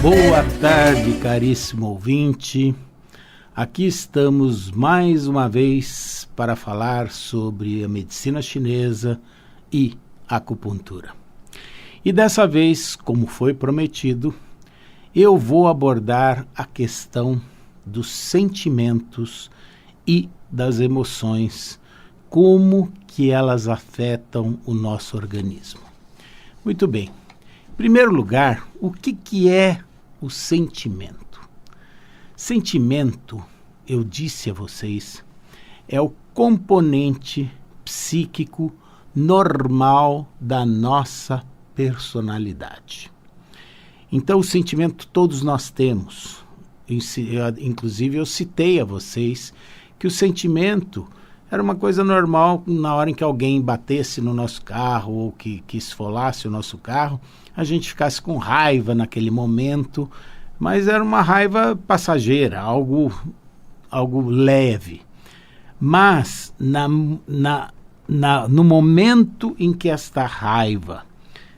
Boa tarde, caríssimo ouvinte. Aqui estamos mais uma vez para falar sobre a medicina chinesa e acupuntura. E dessa vez, como foi prometido, eu vou abordar a questão dos sentimentos e das emoções, como que elas afetam o nosso organismo. Muito bem. Em primeiro lugar, o que é o sentimento? Sentimento, eu disse a vocês, é o componente psíquico normal da nossa personalidade. Então, o sentimento todos nós temos. Inclusive, eu citei a vocês que o sentimento era uma coisa normal na hora em que alguém batesse no nosso carro ou que esfolasse o nosso carro, a gente ficasse com raiva naquele momento, mas era uma raiva passageira, algo leve. Mas no momento em que esta raiva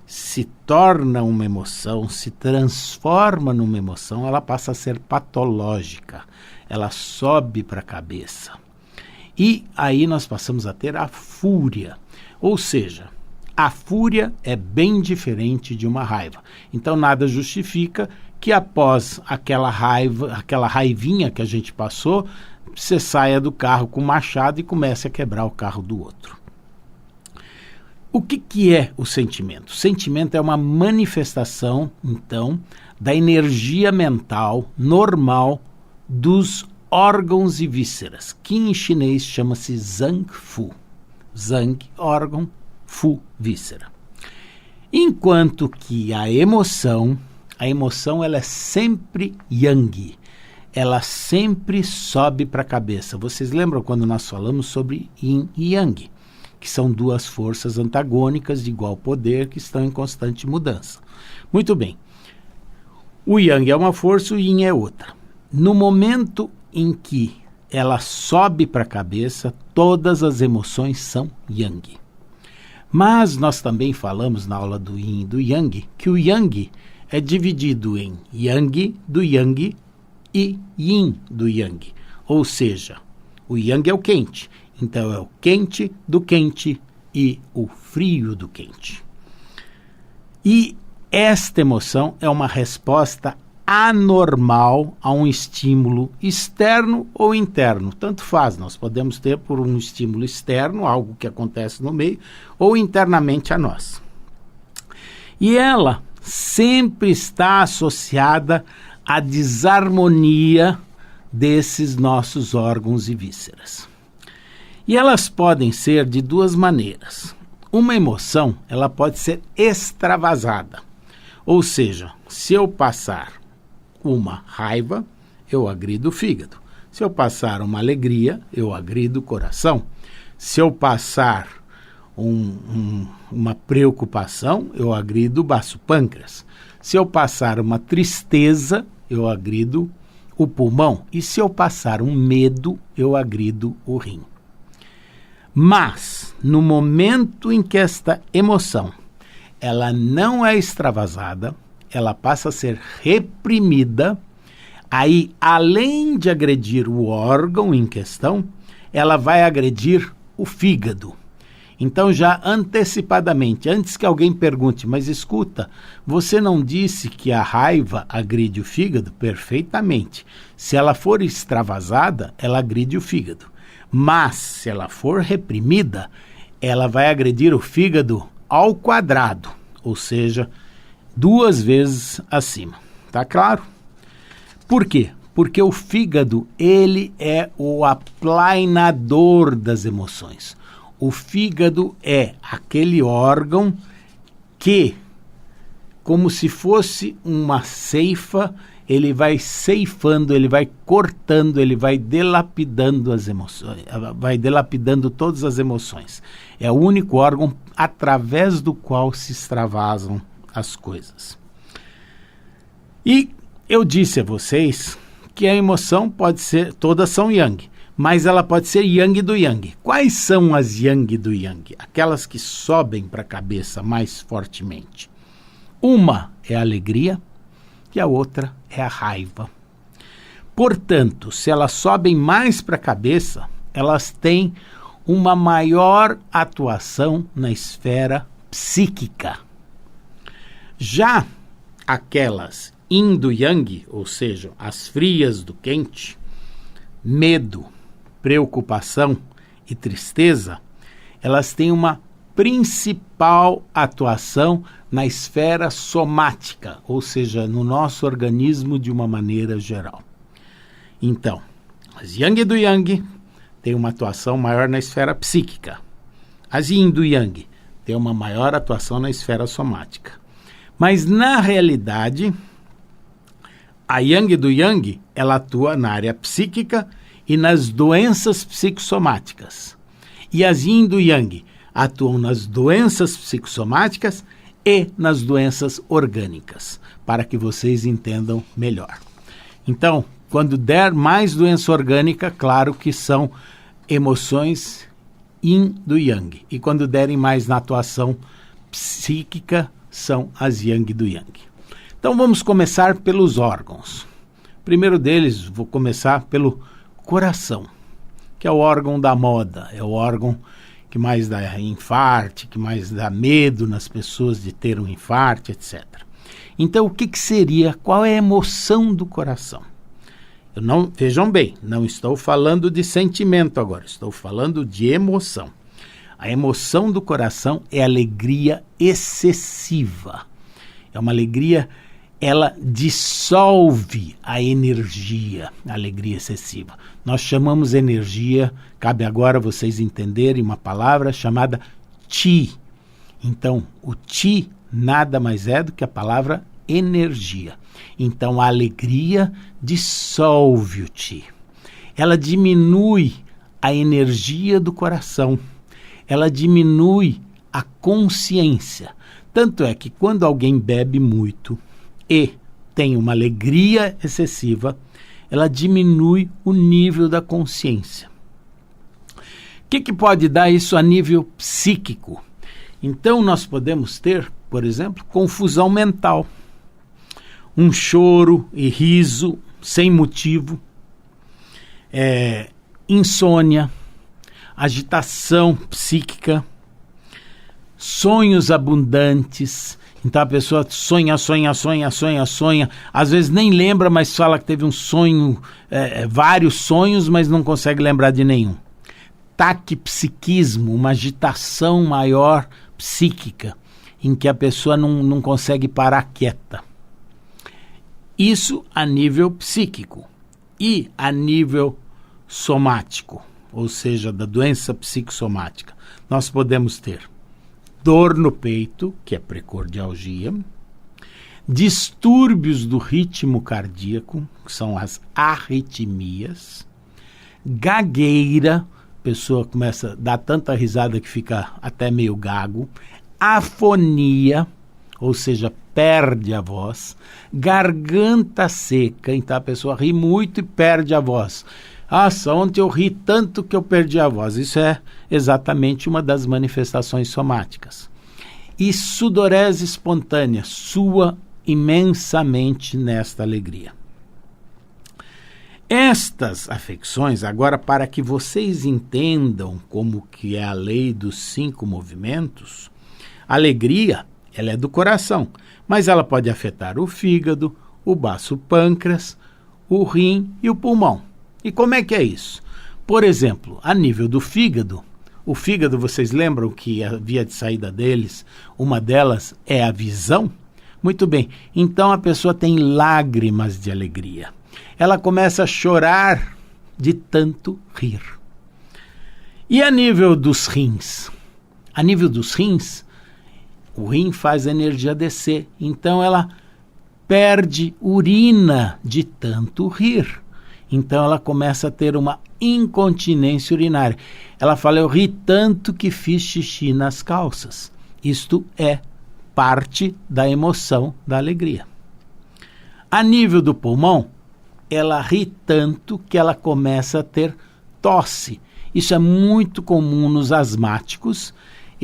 se torna uma emoção, se transforma numa emoção, ela passa a ser patológica, ela sobe para a cabeça. E aí nós passamos a ter a fúria, ou seja, a fúria é bem diferente de uma raiva. Então nada justifica que após aquela raivinha que a gente passou, você saia do carro com o machado e comece a quebrar o carro do outro. O que é o sentimento? O sentimento é uma manifestação, então, da energia mental normal dos órgãos e vísceras, que em chinês chama-se Zhang Fu. Zhang, órgão, Fu, víscera. Enquanto que a emoção ela é sempre Yang, ela sempre sobe para a cabeça. Vocês lembram quando nós falamos sobre Yin e Yang, que são duas forças antagônicas de igual poder que estão em constante mudança. Muito bem. O Yang é uma força, o Yin é outra. No momento em que ela sobe para a cabeça, todas as emoções são Yang. Mas nós também falamos na aula do Yin e do Yang que o Yang é dividido em Yang do Yang e Yin do Yang. Ou seja, o Yang é o quente, então é o quente do quente e o frio do quente. E esta emoção é uma resposta anormal a um estímulo externo ou interno, tanto faz, nós podemos ter por um estímulo externo, algo que acontece no meio, ou internamente a nós. E ela sempre está associada à desarmonia desses nossos órgãos e vísceras. E elas podem ser de duas maneiras. Uma emoção, ela pode ser extravasada, ou seja, se eu passar uma raiva, eu agrido o fígado. Se eu passar uma alegria, eu agrido o coração. Se eu passar uma preocupação, eu agrido o baço pâncreas. Se eu passar uma tristeza, eu agrido o pulmão. E se eu passar um medo, eu agrido o rim. Mas, no momento em que esta emoção ela não é extravasada, ela passa a ser reprimida, aí, além de agredir o órgão em questão, ela vai agredir o fígado. Então, já antecipadamente, antes que alguém pergunte, mas escuta, você não disse que a raiva agride o fígado? Perfeitamente. Se ela for extravasada, ela agride o fígado. Mas, se ela for reprimida, ela vai agredir o fígado ao quadrado, ou seja, 2 vezes acima. Tá claro? Por quê? Porque o fígado, ele é o aplainador das emoções. O fígado é aquele órgão que, como se fosse uma ceifa, ele vai ceifando, ele vai cortando, ele vai dilapidando as emoções, vai dilapidando todas as emoções. É o único órgão através do qual se extravasam as coisas. E eu disse a vocês que a emoção pode ser, todas são Yang, mas ela pode ser Yang do Yang. Quais são as Yang do Yang? Aquelas que sobem para a cabeça mais fortemente. Uma é a alegria, e a outra é a raiva. Portanto, se elas sobem mais para a cabeça, elas têm uma maior atuação na esfera psíquica. Já aquelas yin do yang, ou seja, as frias do quente, medo, preocupação e tristeza, elas têm uma principal atuação na esfera somática, ou seja, no nosso organismo de uma maneira geral. Então, as yang do yang têm uma atuação maior na esfera psíquica. As yin do yang têm uma maior atuação na esfera somática. Mas, na realidade, a yang do yang, ela atua na área psíquica e nas doenças psicossomáticas. E as yin do yang atuam nas doenças psicossomáticas e nas doenças orgânicas, para que vocês entendam melhor. Então, quando der mais doença orgânica, claro que são emoções yin do yang. E quando derem mais na atuação psíquica, são as yang do yang. Então vamos começar pelos órgãos. O primeiro deles, vou começar pelo coração, que é o órgão da moda, é o órgão que mais dá infarte, que mais dá medo nas pessoas de ter um infarte, etc. Então o que seria, qual é a emoção do coração? Vejam bem, não estou falando de sentimento agora, estou falando de emoção. A emoção do coração é alegria excessiva. É uma alegria, ela dissolve a energia, a alegria excessiva. Nós chamamos energia, cabe agora vocês entenderem uma palavra chamada chi. Então, o chi nada mais é do que a palavra energia. Então, a alegria dissolve o chi. Ela diminui a energia do coração. Ela diminui a consciência. Tanto é que quando alguém bebe muito e tem uma alegria excessiva, ela diminui o nível da consciência. O que pode dar isso a nível psíquico? Então, nós podemos ter, por exemplo, confusão mental. Um choro e riso sem motivo, insônia, agitação psíquica, sonhos abundantes. Então a pessoa sonha, às vezes nem lembra, mas fala que teve um sonho, vários sonhos, mas não consegue lembrar de nenhum. Taquipsiquismo, uma agitação maior psíquica, em que a pessoa não consegue parar quieta. Isso a nível psíquico. E a nível somático, ou seja, da doença psicossomática, nós podemos ter dor no peito, que é precordialgia, distúrbios do ritmo cardíaco, que são as arritmias, gagueira, a pessoa começa a dar tanta risada que fica até meio gago, afonia, ou seja, perde a voz, garganta seca, então a pessoa ri muito e perde a voz. Nossa, ontem eu ri tanto que eu perdi a voz. Isso é exatamente uma das manifestações somáticas. E sudorese espontânea, sua imensamente nesta alegria. Estas afecções, agora para que vocês entendam como que é a lei dos 5 movimentos, a alegria, ela é do coração, mas ela pode afetar o fígado, o baço pâncreas, o rim e o pulmão. E como é que é isso? Por exemplo, a nível do fígado, o fígado, vocês lembram que a via de saída deles, uma delas é a visão? Muito bem, então a pessoa tem lágrimas de alegria. Ela começa a chorar de tanto rir. E a nível dos rins? A nível dos rins, o rim faz a energia descer, então ela perde urina de tanto rir. Então ela começa a ter uma incontinência urinária. Ela fala, eu ri tanto que fiz xixi nas calças. Isto é parte da emoção da alegria. A nível do pulmão, ela ri tanto que ela começa a ter tosse. Isso é muito comum nos asmáticos.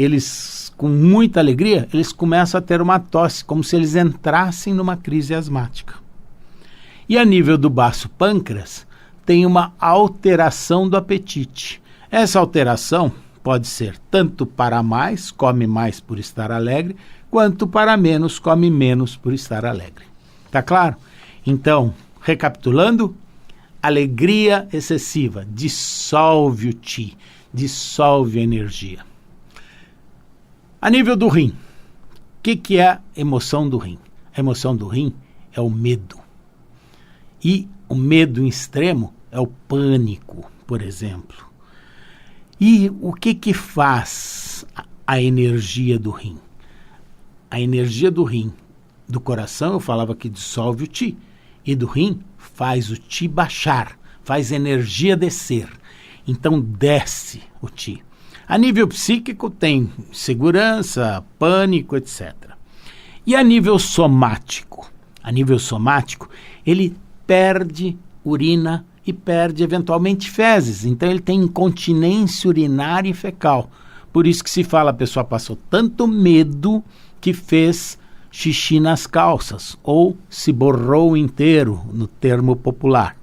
eles, com muita alegria, eles começam a ter uma tosse, como se eles entrassem numa crise asmática. E a nível do baço pâncreas, tem uma alteração do apetite. Essa alteração pode ser tanto para mais, come mais por estar alegre, quanto para menos, come menos por estar alegre. Tá claro? Então, recapitulando, alegria excessiva dissolve o Qi, dissolve a energia. A nível do rim, o que é a emoção do rim? A emoção do rim é o medo. E o medo extremo é o pânico, por exemplo. E o que faz a energia do rim? A energia do rim, do coração, eu falava que dissolve o Qi, e do rim faz o Qi baixar, faz a energia descer. Então desce o Qi. A nível psíquico tem segurança, pânico, etc. E a nível somático? A nível somático, ele perde urina e perde eventualmente fezes. Então ele tem incontinência urinária e fecal. Por isso que se fala, a pessoa passou tanto medo que fez xixi nas calças, ou se borrou inteiro, no termo popular.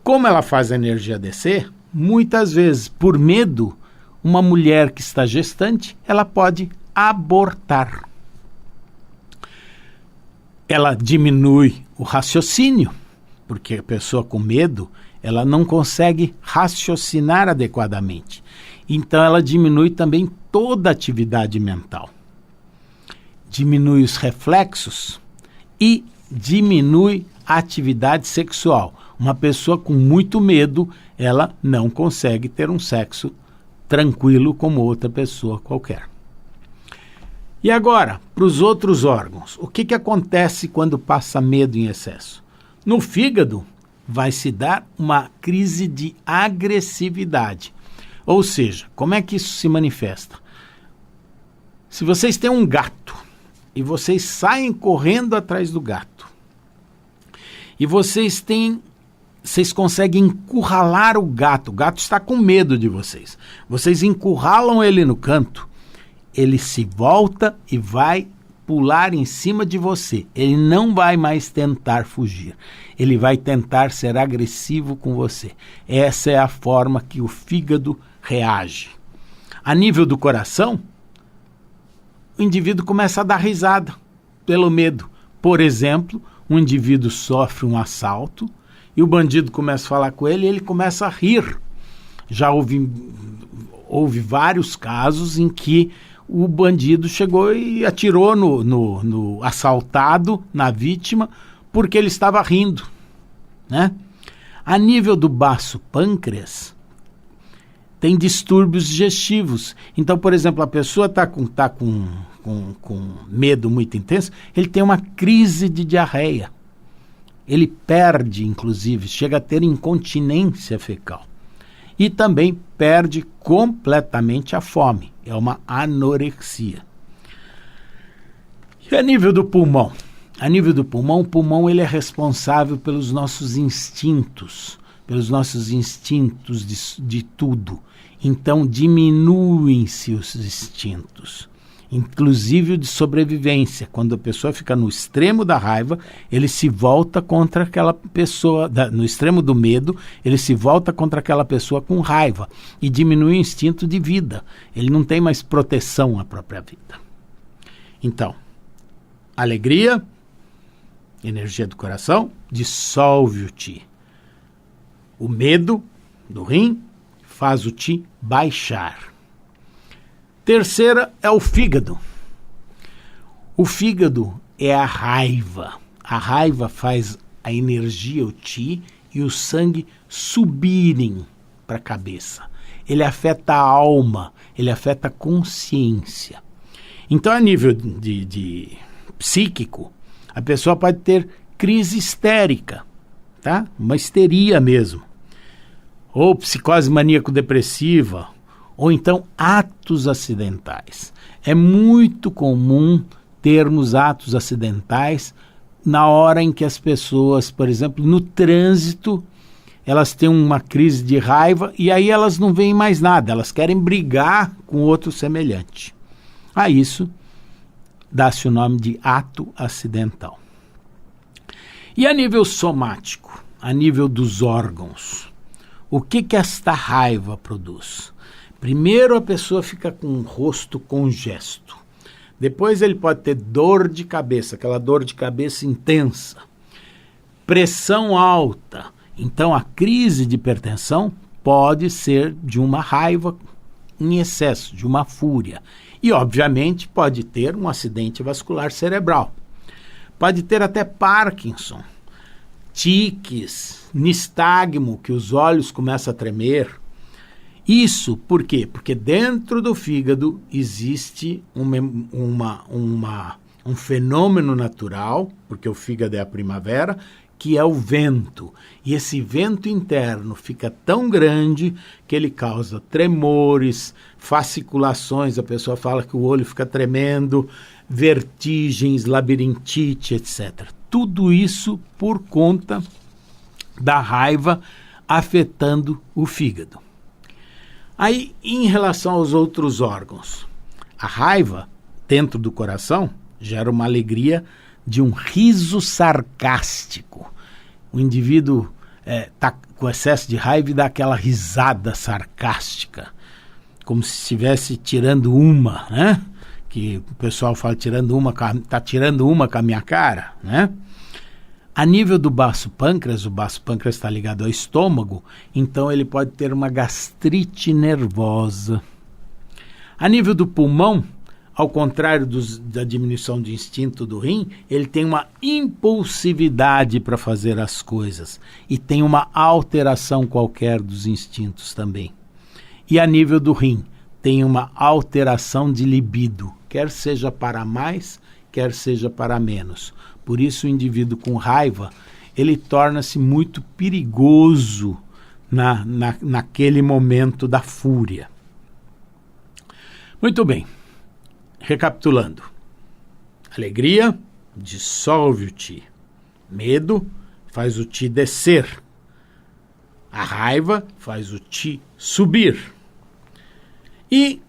Como ela faz a energia descer, muitas vezes, por medo, uma mulher que está gestante, ela pode abortar. Ela diminui o raciocínio, porque a pessoa com medo, ela não consegue raciocinar adequadamente. Então ela diminui também toda a atividade mental. Diminui os reflexos e diminui a atividade sexual. Uma pessoa com muito medo, ela não consegue ter um sexo tranquilo como outra pessoa qualquer. E agora, para os outros órgãos, o que acontece quando passa medo em excesso? No fígado, vai se dar uma crise de agressividade. Ou seja, como é que isso se manifesta? Se vocês têm um gato e vocês saem correndo atrás do gato e vocês conseguem encurralar o gato está com medo de vocês. Vocês encurralam ele no canto, ele se volta e vai pular em cima de você. Ele não vai mais tentar fugir. Ele vai tentar ser agressivo com você. Essa é a forma que o fígado reage. A nível do coração, o indivíduo começa a dar risada pelo medo. Por exemplo, um indivíduo sofre um assalto e o bandido começa a falar com ele e ele começa a rir. Já houve vários casos em que o bandido chegou e atirou no assaltado, na vítima, porque ele estava rindo, né? A nível do baço pâncreas, tem distúrbios digestivos. Então, por exemplo, a pessoa está com medo muito intenso, ele tem uma crise de diarreia. Ele perde, inclusive, chega a ter incontinência fecal. E também perde completamente a fome. É uma anorexia. E a nível do pulmão? A nível do pulmão, o pulmão ele é responsável pelos nossos instintos de tudo. Então diminuem-se os instintos, inclusive o de sobrevivência. Quando a pessoa fica no extremo da raiva, ele se volta contra aquela pessoa, no extremo do medo, ele se volta contra aquela pessoa com raiva e diminui o instinto de vida. Ele não tem mais proteção à própria vida. Então, alegria, energia do coração, dissolve o Qi. O medo do rim faz o Qi baixar. Terceira é o fígado. O fígado é a raiva. A raiva faz a energia, o Qi e o sangue subirem para a cabeça. Ele afeta a alma, ele afeta a consciência. Então, a nível de psíquico, a pessoa pode ter crise histérica, tá? Uma histeria mesmo. Ou psicose maníaco-depressiva, ou então atos acidentais. É muito comum termos atos acidentais na hora em que as pessoas, por exemplo, no trânsito, elas têm uma crise de raiva e aí elas não veem mais nada, elas querem brigar com outro semelhante. A isso dá-se o nome de ato acidental. E a nível somático, a nível dos órgãos, o que esta raiva produz? Primeiro a pessoa fica com o rosto congesto. Depois ele pode ter dor de cabeça, aquela dor de cabeça intensa. Pressão alta. Então a crise de hipertensão pode ser de uma raiva em excesso, de uma fúria. E obviamente pode ter um acidente vascular cerebral. Pode ter até Parkinson, tiques, nistagmo, que os olhos começam a tremer. Isso por quê? Porque dentro do fígado existe um fenômeno natural, porque o fígado é a primavera, que é o vento. E esse vento interno fica tão grande que ele causa tremores, fasciculações, a pessoa fala que o olho fica tremendo, vertigens, labirintite, etc. Tudo isso por conta da raiva afetando o fígado. Aí, em relação aos outros órgãos, a raiva dentro do coração gera uma alegria de um riso sarcástico. O indivíduo está com excesso de raiva e dá aquela risada sarcástica, como se estivesse tirando uma, né? Que o pessoal fala está tirando uma com a minha cara, né? A nível do baço pâncreas, o baço pâncreas está ligado ao estômago, então ele pode ter uma gastrite nervosa. A nível do pulmão, ao contrário da diminuição de instinto do rim, ele tem uma impulsividade para fazer as coisas e tem uma alteração qualquer dos instintos também. E a nível do rim, tem uma alteração de libido, quer seja para mais, quer seja para menos. Por isso o indivíduo com raiva, ele torna-se muito perigoso naquele momento da fúria. Muito bem, recapitulando. Alegria dissolve o Qi. Medo faz o Qi descer. A raiva faz o Qi subir. E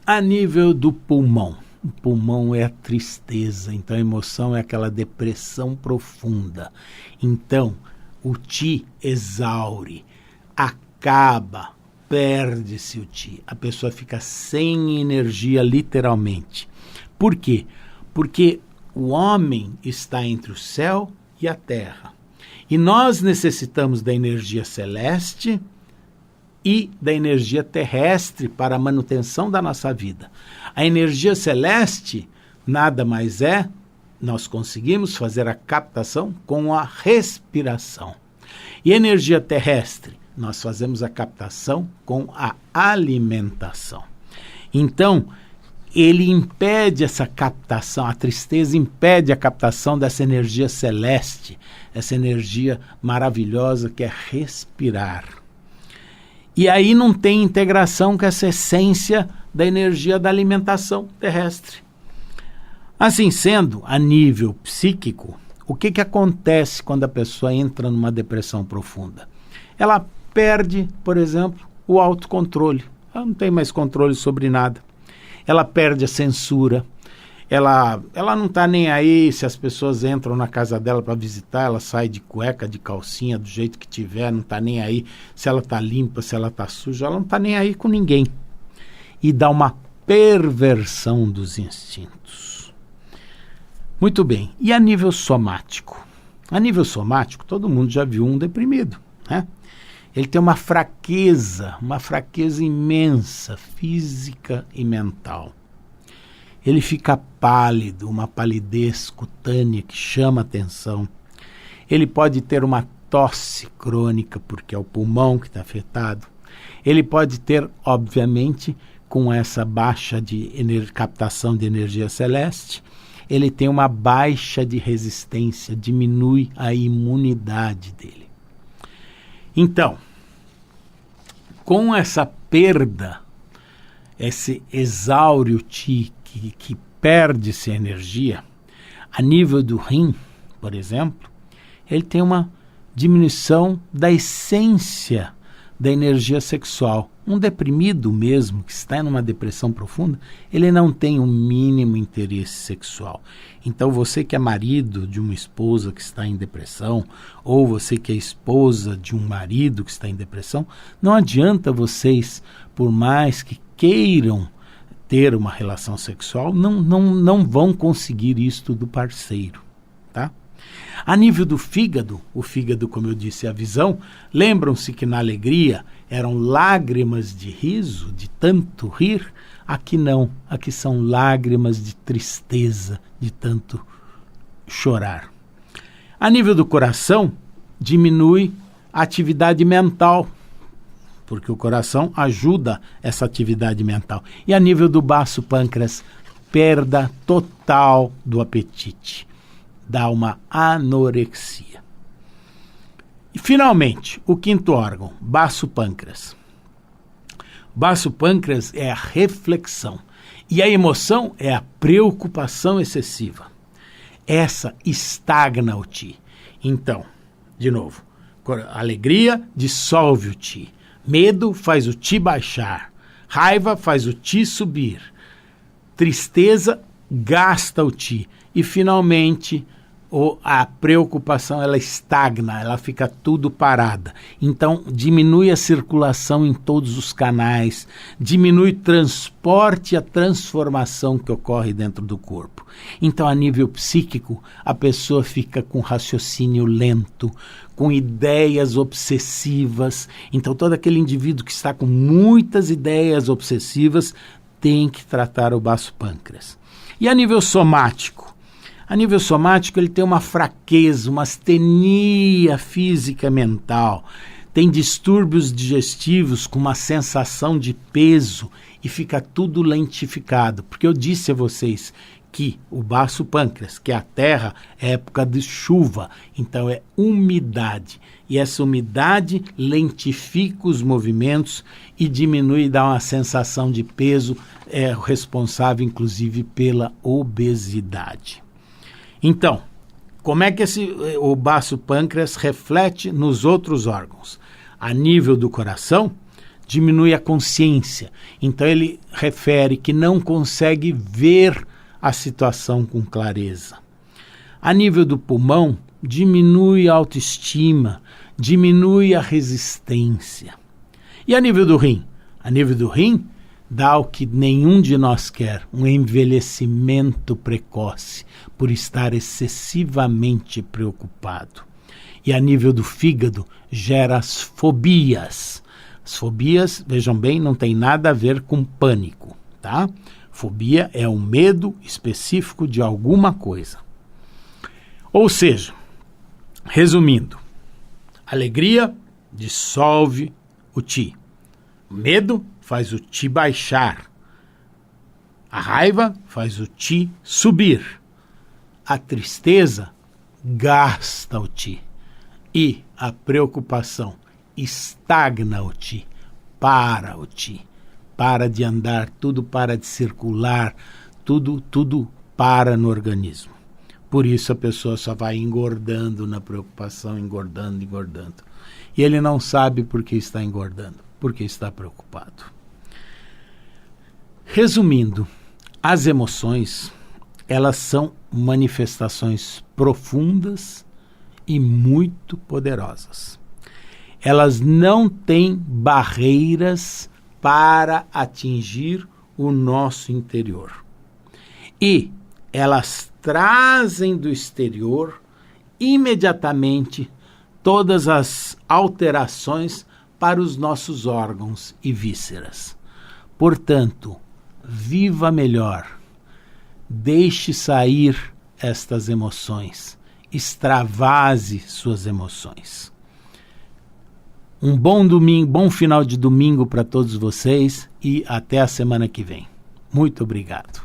a nível do pulmão. O pulmão é a tristeza, então a emoção é aquela depressão profunda. Então, o Qi exaure, acaba, perde-se o Qi. A pessoa fica sem energia, literalmente. Por quê? Porque o homem está entre o céu e a terra. E nós necessitamos da energia celeste e da energia terrestre para a manutenção da nossa vida. A energia celeste nada mais é, nós conseguimos fazer a captação com a respiração. E a energia terrestre, nós fazemos a captação com a alimentação. Então, ele impede essa captação, a tristeza impede a captação dessa energia celeste, essa energia maravilhosa que é respirar. E aí não tem integração com essa essência da energia da alimentação terrestre. Assim sendo, a nível psíquico, o que acontece quando a pessoa entra numa depressão profunda? Ela perde, por exemplo, o autocontrole. Ela não tem mais controle sobre nada. Ela perde a censura. Ela não está nem aí se as pessoas entram na casa dela para visitar, ela sai de cueca, de calcinha, do jeito que tiver, não está nem aí se ela está limpa, se ela está suja, ela não está nem aí com ninguém. E dá uma perversão dos instintos. Muito bem, e a nível somático? A nível somático, todo mundo já viu um deprimido, né? Ele tem uma fraqueza imensa, física e mental. Ele fica pálido, uma palidez cutânea que chama atenção. Ele pode ter uma tosse crônica, porque é o pulmão que está afetado. Ele pode ter, obviamente, com essa baixa de captação de energia celeste, ele tem uma baixa de resistência, diminui a imunidade dele. Então, com essa perda, esse exaure o Qi, que perde-se a energia, a nível do rim, por exemplo, ele tem uma diminuição da essência da energia sexual. Um deprimido mesmo, que está em uma depressão profunda, ele não tem o mínimo interesse sexual. Então você que é marido de uma esposa que está em depressão, ou você que é esposa de um marido que está em depressão, não adianta vocês, por mais que queiram ter uma relação sexual, não vão conseguir isto do parceiro, tá? A nível do fígado, o fígado, como eu disse, é a visão. Lembram-se que na alegria eram lágrimas de riso, de tanto rir? Aqui não, aqui são lágrimas de tristeza, de tanto chorar. A nível do coração, diminui a atividade mental, porque o coração ajuda essa atividade mental. E a nível do baço pâncreas, perda total do apetite. Dá uma anorexia. E finalmente, o quinto órgão, baço pâncreas. Baço pâncreas é a reflexão. E a emoção é a preocupação excessiva. Essa estagna o ti. Então, de novo, alegria dissolve o ti. Medo faz o ti baixar. Raiva faz o ti subir. Tristeza gasta o ti. E finalmente, a preocupação ela estagna, ela fica tudo parada. Então diminui a circulação em todos os canais, diminui o transporte e a transformação que ocorre dentro do corpo. Então a nível psíquico a pessoa fica com raciocínio lento, com ideias obsessivas. Então todo aquele indivíduo que está com muitas ideias obsessivas tem que tratar o baço pâncreas. E a nível somático? A nível somático, ele tem uma fraqueza, uma astenia física e mental, tem distúrbios digestivos com uma sensação de peso e fica tudo lentificado. Porque eu disse a vocês que o baço pâncreas, que é a terra, é época de chuva, então é umidade. E essa umidade lentifica os movimentos e diminui e dá uma sensação de peso, é responsável inclusive pela obesidade. Então, como é que o baço pâncreas reflete nos outros órgãos? A nível do coração, diminui a consciência. Então ele refere que não consegue ver a situação com clareza. A nível do pulmão, diminui a autoestima, diminui a resistência. E a nível do rim? A nível do rim, dá o que nenhum de nós quer, um envelhecimento precoce, por estar excessivamente preocupado. E a nível do fígado, gera as fobias. As fobias, vejam bem, não tem nada a ver com pânico, tá? Fobia é um medo específico de alguma coisa. Ou seja, resumindo, alegria dissolve o ti. Medo faz o ti baixar. A raiva faz o ti subir. A tristeza gasta o ti. E a preocupação estagna o ti, para o ti. Para de andar, tudo para de circular, tudo para no organismo. Por isso a pessoa só vai engordando na preocupação, engordando. E ele não sabe por que está engordando, porque está preocupado. Resumindo, as emoções, elas são manifestações profundas e muito poderosas. Elas não têm barreiras para atingir o nosso interior. E elas trazem do exterior imediatamente todas as alterações para os nossos órgãos e vísceras. Portanto, viva melhor, deixe sair estas emoções, extravase suas emoções. Um bom domingo, bom final de domingo para todos vocês e até a semana que vem. Muito obrigado.